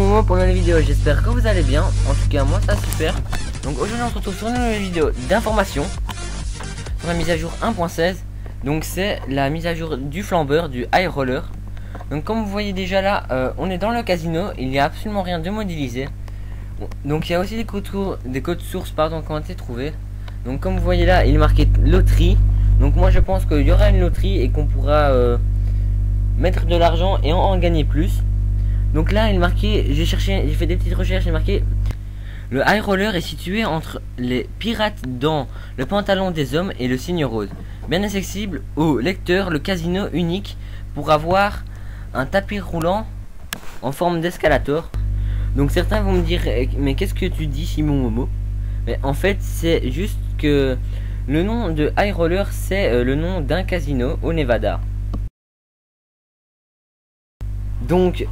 Momo pour une nouvelle vidéo, j'espère que vous allez bien. En tout cas moi ça super. Donc aujourd'hui on se retrouve sur une nouvelle vidéo d'information sur la mise à jour 1.16. Donc c'est la mise à jour du flambeur, du high roller. Donc comme vous voyez déjà là, on est dans le casino, il n'y a absolument rien de modélisé. Donc il y a aussi des codes sources pardon qui ont été trouvés. Donc comme vous voyez là, il est marqué loterie. Donc moi je pense qu'il y aura une loterie et qu'on pourra mettre de l'argent et en gagner plus. Donc là il est marqué, j'ai fait des petites recherches, il est marqué le high roller est situé entre les pirates dans le pantalon des hommes et le signe rose. Bien accessible au lecteur, le casino unique pour avoir un tapis roulant en forme d'escalator. Donc certains vont me dire mais qu'est-ce que tu dis Simon Momo? Mais en fait c'est juste que le nom de high roller c'est le nom d'un casino au Nevada. Donc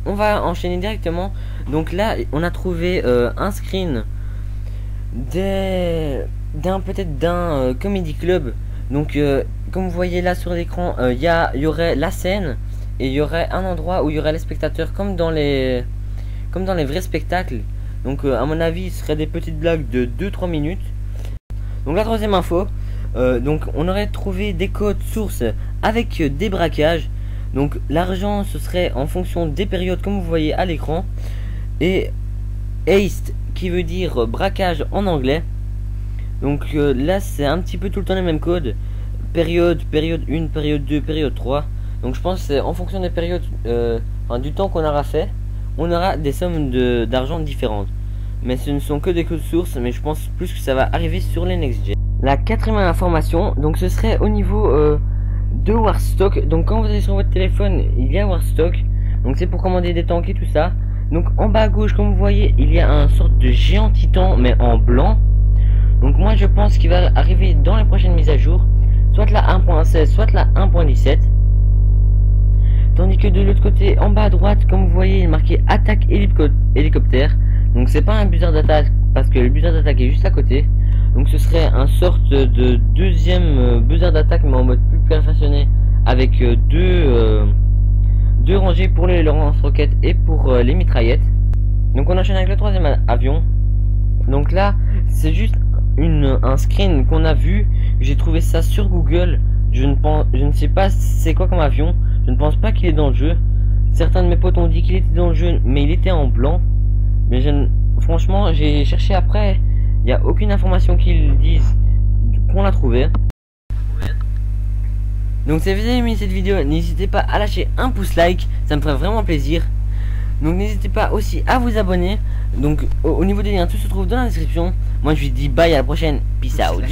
on va enchaîner directement. Donc là on a trouvé un screen d'un comedy club. Donc comme vous voyez là sur l'écran, il y aurait la scène et il y aurait un endroit où il y aurait les spectateurs comme dans les vrais spectacles. Donc à mon avis ce serait des petites blagues de 2-3 minutes. Donc la troisième info, donc on aurait trouvé des codes sources avec des braquages. Donc l'argent ce serait en fonction des périodes comme vous voyez à l'écran. Et heist qui veut dire braquage en anglais. Donc là c'est un petit peu tout le temps les mêmes codes. Période 1, période 2, période 3. Donc je pense que c'est en fonction des périodes, du temps qu'on aura fait, on aura des sommes d'argent différentes. Mais ce ne sont que des codes sources, mais je pense plus que ça va arriver sur les next gen. La quatrième information, donc ce serait au niveau de Warstock. Donc quand vous allez sur votre téléphone, il y a Warstock. Donc c'est pour commander des tanks et tout ça. Donc en bas à gauche, comme vous voyez, il y a un sorte de géant titan mais en blanc. Donc moi je pense qu'il va arriver dans les prochaines mises à jour, soit la 1.16, soit la 1.17. Tandis que de l'autre côté, en bas à droite, comme vous voyez, il est marqué attaque hélicoptère. Donc c'est pas un buzzer d'attaque parce que le buzzer d'attaque est juste à côté. Donc ce serait un sorte de deuxième buzzer d'attaque mais en mode plus perfectionné avec deux rangées pour les lance-roquettes et pour les mitraillettes. Donc on enchaîne avec le troisième avion. Donc là c'est juste un screen qu'on a vu. J'ai trouvé ça sur Google. Je ne sais pas c'est quoi comme avion. Je ne pense pas qu'il est dans le jeu. Certains de mes potes ont dit qu'il était dans le jeu mais il était en blanc. Mais franchement j'ai cherché après. Il n'y a aucune information qu'ils disent qu'on l'a trouvé. Donc si vous avez aimé cette vidéo, n'hésitez pas à lâcher un pouce like, ça me ferait vraiment plaisir. Donc n'hésitez pas aussi à vous abonner. Donc au niveau des liens, tout se trouve dans la description. Moi je vous dis bye, à la prochaine, peace out.